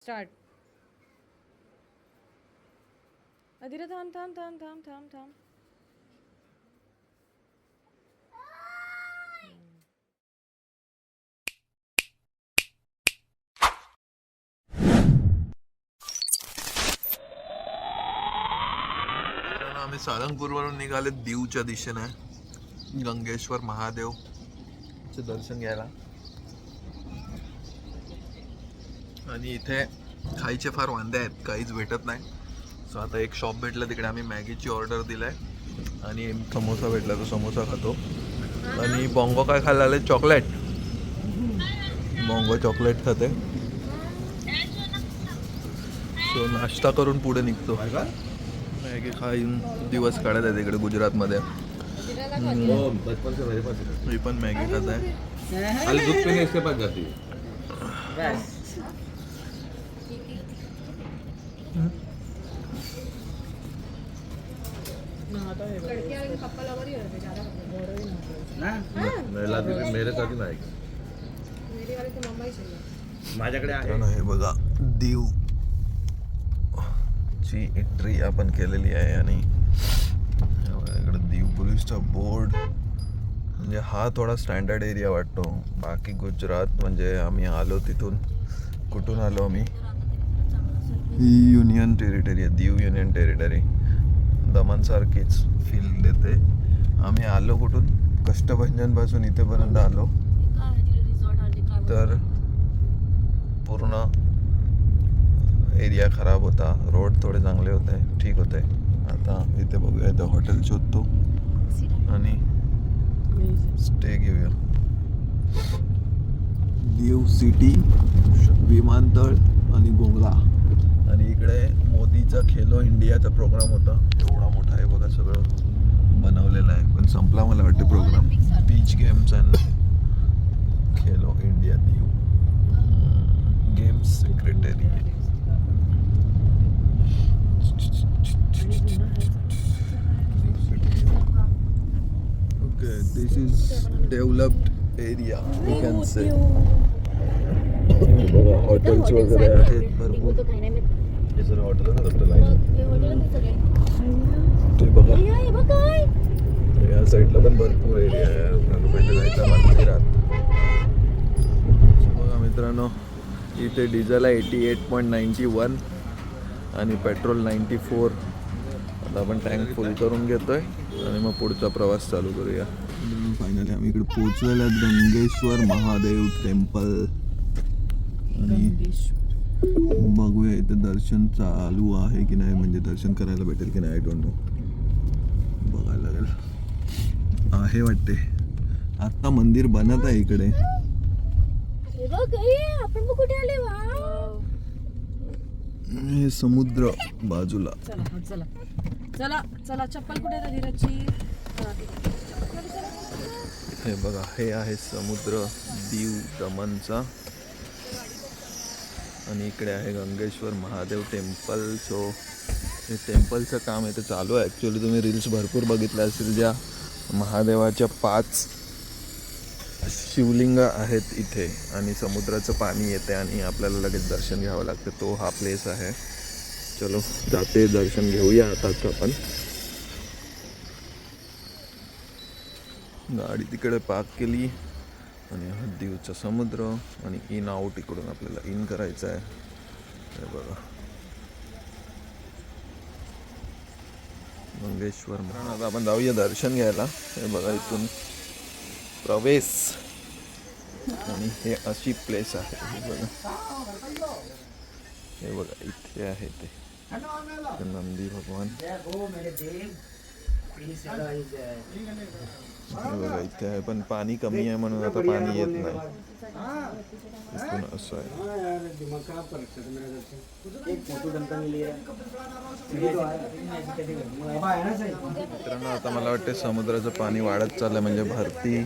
Start. Adira थांब थांब थांब थांब थांब थांब. आम्ही सारंगपूरवरून निघाले दीवच्या दिशेने गंगेश्वर महादेव चे दर्शन घ्यायला. आणि इथे खायचे फार वांदे आहेत, काहीच भेटत नाही. सो आता एक शॉप भेटलं, तिकडे आम्ही मॅगीची ऑर्डर दिलाय आणि समोसा भेटला तो समोसा खातो. आणि बॉंगो काय खायला आले? चॉकलेट. बॉंगो चॉकलेट खाते. सो नाश्ता करून पुढे निघतो. मॅगी खाईन दिवस काढत आहे तिकडे गुजरातमध्ये. मी पण मॅगी खात आहे. दूध पीने इसके पास जाती है. मेरे साथ नाही. माझ्याकडे आहे. हे बघा दीव ची एंट्री आपण केलेली आहे. आणि इकडे दीव पोलीसचा बोर्ड. म्हणजे हा थोडा स्टँडर्ड एरिया वाटतो. बाकी गुजरात म्हणजे आम्ही आलो तिथून, कुठून आलो आम्ही? ही युनियन टेरिटरी आहे, दीव युनियन टेरिटरी. दमनसारखीच फील देते. आम्ही आलो कुठून? कष्टभंजनपासून इथेपर्यंत आलो. तर पूर्ण एरिया खराब होता, रोड थोडे चांगले होते, ठीक होते. आता इथे बघूया, इथे हॉटेल शोधतो आणि स्टे घेऊया. दीव सिटी, विमानतळ आणि गोंगला. आणि इकडे मोदीचा खेलो इंडियाचा प्रोग्राम होता. एवढा मोठा आहे बघा, सगळं बनवलेलं आहे. पण संपला मला वाटतं program. Beach games and Khelo India Diu games secretary. Okay, this is developed area, we can say. Hotels वगैरे आहेत भरपूर. हे सर्व हॉटेल ते बघा. या साईडला पण भरपूर एरिया आहे. आपल्याला पहिले जायचं मंदिरात. बघा मित्रांनो, इथे डिझेल आहे 88.91 आणि पेट्रोल 94. आता आपण टँक फुल करून घेतोय आणि मग पुढचा प्रवास चालू करूया. फायनली आम्ही इकडे पोहोचलेलो आहे, गंगेश्वर महादेव टेम्पल. आणि बघूया इथे दर्शन चालू आहे की नाही, म्हणजे दर्शन करायला भेटेल की नाही, आय डोंट नो. बघायला लागेल. आहे वाटते. आता मंदिर बनत आहे इकडे. आपण कुठे आले? हे समुद्र बाजूला. चला चला चला चला. चप्पल कुठे आहे धीरजची? हे बघा, हे आहे समुद्र दीव दमनचा. आणि इकडे आहे गंगेश्वर महादेव टेम्पल. सो हे टेम्पलचं काम इथे चालू आहे. ॲक्च्युली तुम्ही रील्स भरपूर बघितल्या असतील, ज्या महादेवाच्या 5 शिवलिंग आहेत इथे आणि समुद्राचं पाणी येते आणि आपल्याला लगेच दर्शन घ्यावं लागतं. तो हा प्लेस आहे. चलो जाते, दर्शन घेऊया आताच आपण. गाडी तिकडे पार्क केली आणि हा दीवचा समुद्र. आणि इन आउट इकडून आपल्याला इन करायचं आहे. हे बघा गंगेश्वर. आता आपण जाऊया दर्शन घ्यायला. हे बघा इथून प्रवेश. आणि हे अशी प्लेस आहे. हे बघा, हे बघा इथे आहे ते नंदी भगवान. हे बघा इथे आहे, पण पाणी कमी आहे म्हणून आता पाणी येत नाही. इथून असं आहे. मित्रांनो, आता मला वाटते समुद्राचं पाणी वाढत चाललंय, म्हणजे भरती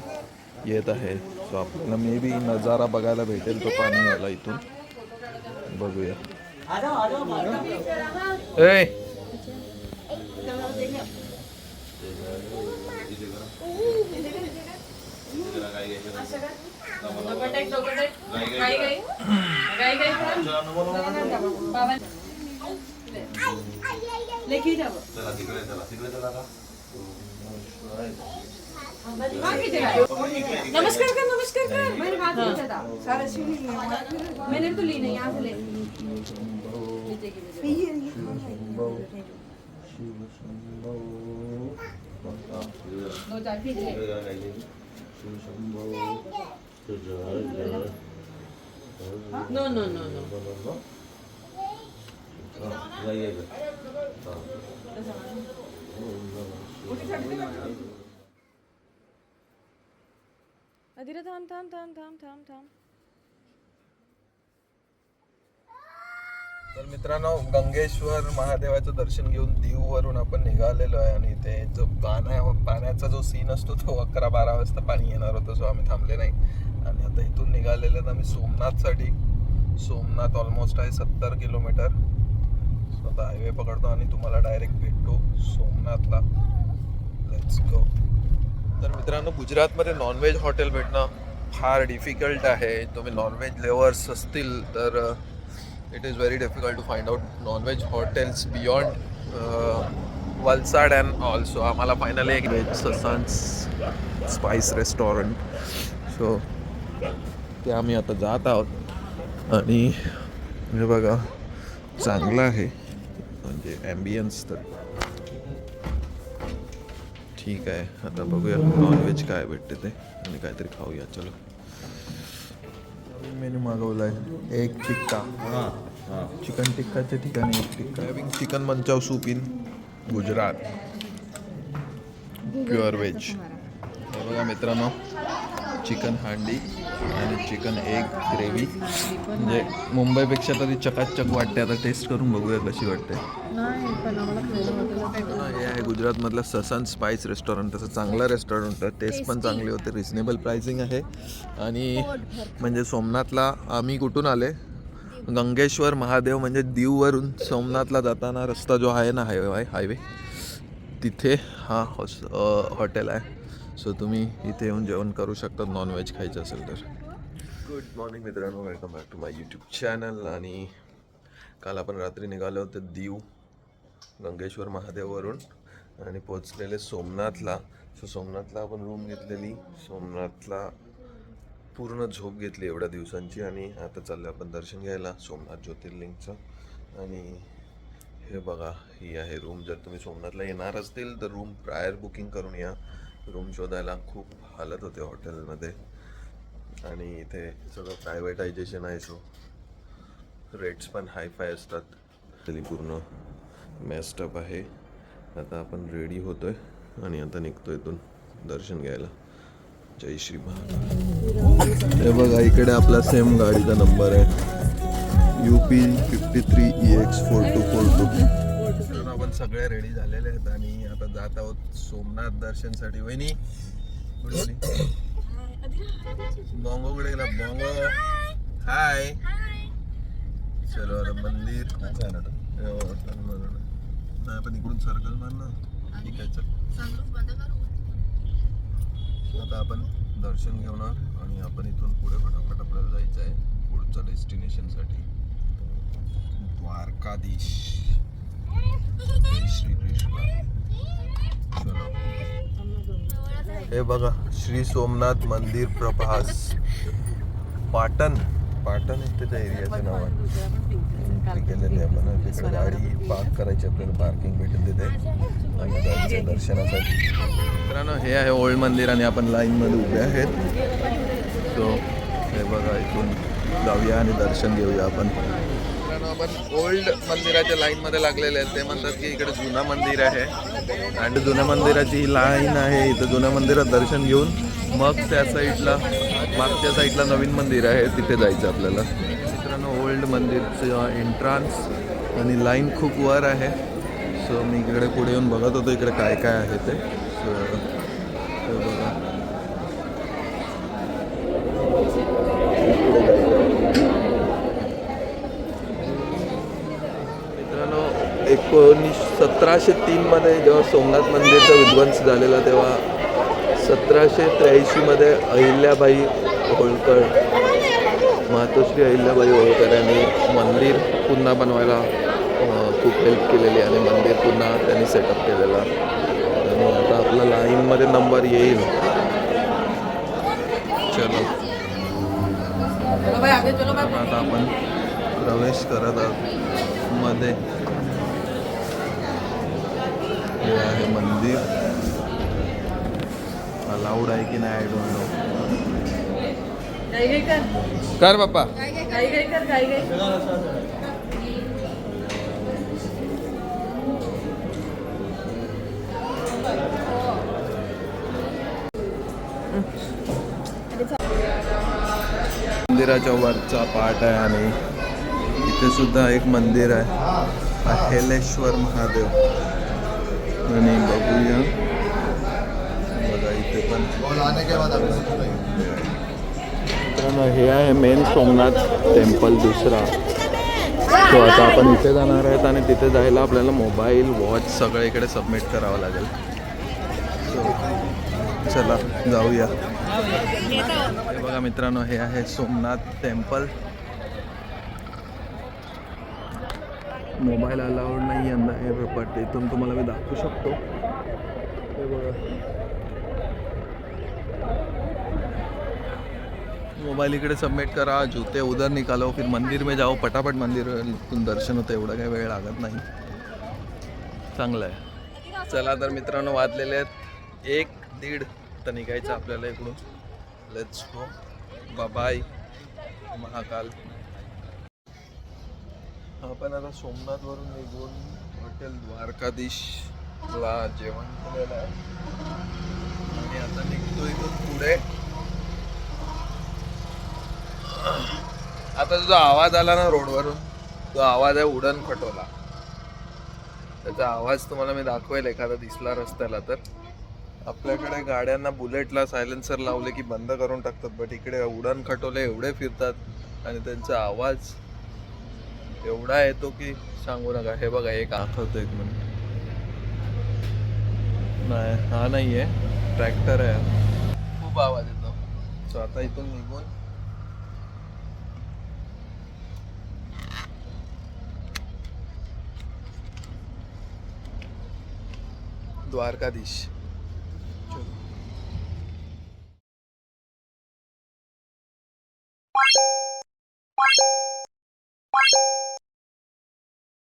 येत आहे. सो आपल्याला मे बी नजारा बघायला भेटेल तो पाणीवाला इथून. बघूया. ए गाई गाई कर बाबा लेके जाओ चला तिकडे चला का नमस्कार कर मैंने तो ली नहीं यहाँ से ले दो चार पीस ले no no no no Adira थांब थांब थांब थांब थांब थांब तर मित्रांनो गंगेश्वर महादेवाचं दर्शन घेऊन दीववरून आपण निघालेलो आहे आणि ते जो पाण्याचा जो सीन असतो तो 11-12 वाजता पाणी येणार होतं, सो आम्ही थांबले नाही आणि आता इथून निघालेलो आहे आम्ही सोमनाथसाठी. सोमनाथ ऑलमोस्ट आहे 70 किलोमीटर. सो आता हायवे पकडतो आणि तुम्हाला डायरेक्ट भेटतो सोमनाथला. Let's go. तर मित्रांनो गुजरातमध्ये नॉनव्हेज हॉटेल भेटणं फार डिफिकल्ट आहे. तुम्ही नॉनव्हेज लेवर्स असतील तर it is very difficult to find out non veg hotels beyond Valsad and also. आम्हाला फायनली एक व्हेज ससांस स्पाइस रेस्टॉरंट, सो ते आम्ही आता जात आहोत आणि हे बघा चांगलं आहे म्हणजे ॲम्बियन्स तर ठीक आहे. आता बघूया नॉनव्हेज काय भेटते ते आणि काहीतरी खाऊया. चलो मेनू मागवला आहे एक टिक्का, चिकन टिक्काच्या ठिकाणी एक tikka. Having chicken manchow soup in Gujarat pure veg. हे बघा मित्रांनो चिकन हांडी आणि चिकन एग ग्रेव्ही, म्हणजे मुंबईपेक्षा तरी चकाचक वाटते. आता टेस्ट करून बघूया कशी वाटते. हे आहे गुजरातमधलं ससन स्पाइस रेस्टॉरंट. तसं चांगलं रेस्टॉरंट आहे, टेस्ट पण चांगली होते, रिजनेबल प्राइसिंग आहे. आणि म्हणजे सोमनाथला आम्ही कुठून आले, गंगेश्वर महादेव म्हणजे दीववरून सोमनाथला जाताना रस्ता जो आहे ना हायवे तिथे हा हॉटेल आहे. सो तुम्ही इथे येऊन जेवण करू शकता नॉनव्हेज खायचं असेल तर. गुड मॉर्निंग मित्रांनो, welcome back to my YouTube channel. आणि काल आपण रात्री निघालो होतो दीव गंगेश्वर महादेववरून आणि पोचलेले सोमनाथला. सो सोमनाथला आपण रूम घेतलेली, सोमनाथला पूर्ण झोप घेतली एवढ्या दिवसांची आणि आता चाललं आपण दर्शन घ्यायला सोमनाथ ज्योतिर्लिंगचं. आणि हे बघा ही आहे रूम. जर तुम्ही सोमनाथला येणार असतील तर रूम प्रायर बुकिंग करून या. रूम शोधायला खूप हालत होते हॉटेलमध्ये आणि इथे सगळं प्रायव्हेटायझेशन आहे, सो रेट्स पण हायफाय असतात. तरी पूर्ण मेस्टअप आहे. आता आपण रेडी होतोय आणि आता निघतो इथून दर्शन घ्यायला. जय श्री महाकाल. हे बघा इकडे आपला सेम गाडीचा नंबर आहे UP 53 EX 4242. आपण सगळे रेडी झालेले आहेत आणि आता जात आहोत सोमनाथ दर्शनसाठी. वहिनी बॉंगो कडे गेला. बॉंगो हाय. चलो आता मंदिर नाही पण इकडून सर्कल मार ना. ठीक आहे चल. आता आपण दर्शन घेणार आणि आपण इथून पुढे फटाफट आपल्याला जायचं आहे पुढच्या डेस्टिनेशनसाठी द्वारकाधीश. जय श्री कृष्ण. चलो हे बघा श्री सोमनाथ मंदिर प्रभास पाटण. पाटण आहे त्याच्या एरियाचं नाव आहे. केलेले आपण तिकडे गाडी पार्क करायची, आपल्याला पार्किंग भेटेल तिथे आणि जायचं दर्शनासाठी. मित्रांनो हे आहे ओल्ड मंदिर आणि आपण लाईनमध्ये उभे आहेत. सो हे बघा इथून जाऊया आणि दर्शन घेऊया आपण. मित्रांनो आपण ओल्ड मंदिराच्या लाईनमध्ये लागलेले आहेत. ते म्हणतात की इकडे जुनं मंदिर आहे आणि जुन्या मंदिराची ही लाईन आहे. इथं जुन्या मंदिरात दर्शन घेऊन मग त्या साईडला मागच्या साईडला नवीन मंदिर आहे तिथे जायचं आपल्याला. मित्रांनो ओल्ड मंदिरचं एंट्रन्स आणि लाईन खूप वर आहे. सो मी इकडे पुढे येऊन बघत होतो इकडे काय काय आहे ते. सो बघा मित्रांनो 1703 मध्ये जेव्हा सोमनाथ मंदिरचा विध्वंस झालेला तेव्हा 1783 मध्ये अहिल्याबाई होळकर मातोश्री अहिल्याबाई होळकर यांनी मंदिर पुन्हा बनवायला खूप हेल्प केलेली आणि मंदिर पुन्हा त्यांनी सेटअप केलेलं आणि आता आपला लाईनमध्ये नंबर येईल. चलो आता आपण प्रवेश करत आहोत मध्ये. हे आहे मंदिर. अलाउड आहे की नाही आय डोंट नो. काय काय कर कर बाप्पा. काय काय कर काय काय मंदिराच्या वरचा पार्ट आहे आणि इथे सुद्धा एक मंदिर आहे अहेलेश्वर महादेव आणि बघूया. बघा इथे पण मित्रांनो हे आहे मेन सोमनाथ टेम्पल दुसरा. तो आता आपण इथे जाणार आहेत आणि तिथे जायला आपल्याला मोबाईल वॉच सगळं इकडे सबमिट करावं लागेल. सो चला जाऊया. हे बघा मित्रांनो हे आहे सोमनाथ टेम्पल. मोबाईल अलाउड नाही यंदा हे बट इथून तुम्हाला मी दाखवू शकतो. हे बघा मोबाईल इकडे सबमिट करा, जूते उधर निकालो, फिर मंदिर में जाओ, पटापट मंदिरातून दर्शन होतं. एवढं काही वेळ लागत नाही. चांगलं आहे. चला तर मित्रांनो वाजलेले आहेत 1-1:30 तर निघायचं आपल्याला इकडून. Let's go. बाय महाकाल. आपण आता सोमनाथवरून निघून हॉटेल द्वारकाधीशला जेवण केलेलं आहे आणि आता निघतो इथून पुढे. आता जो आवाज आला ना रोडवरून तो आवाज आहे उडण खटोला. त्याचा आवाज तुम्हाला मी दाखवेल एखादा दिसला रस्त्याला तर. आपल्याकडे गाड्यांना बुलेटला सायलेन्सर लावले की बंद करून टाकतात बट इकडे उडण खटोले एवढे फिरतात आणि त्यांचा आवाज एवढा येतो की सांगू नका. हे बघा एक आठवतो एक मिनिट. नाही हा नाही आहे ट्रॅक्टर आहे. खूप आवाज येतो. सो आता इथून निघून द्वारकाधीश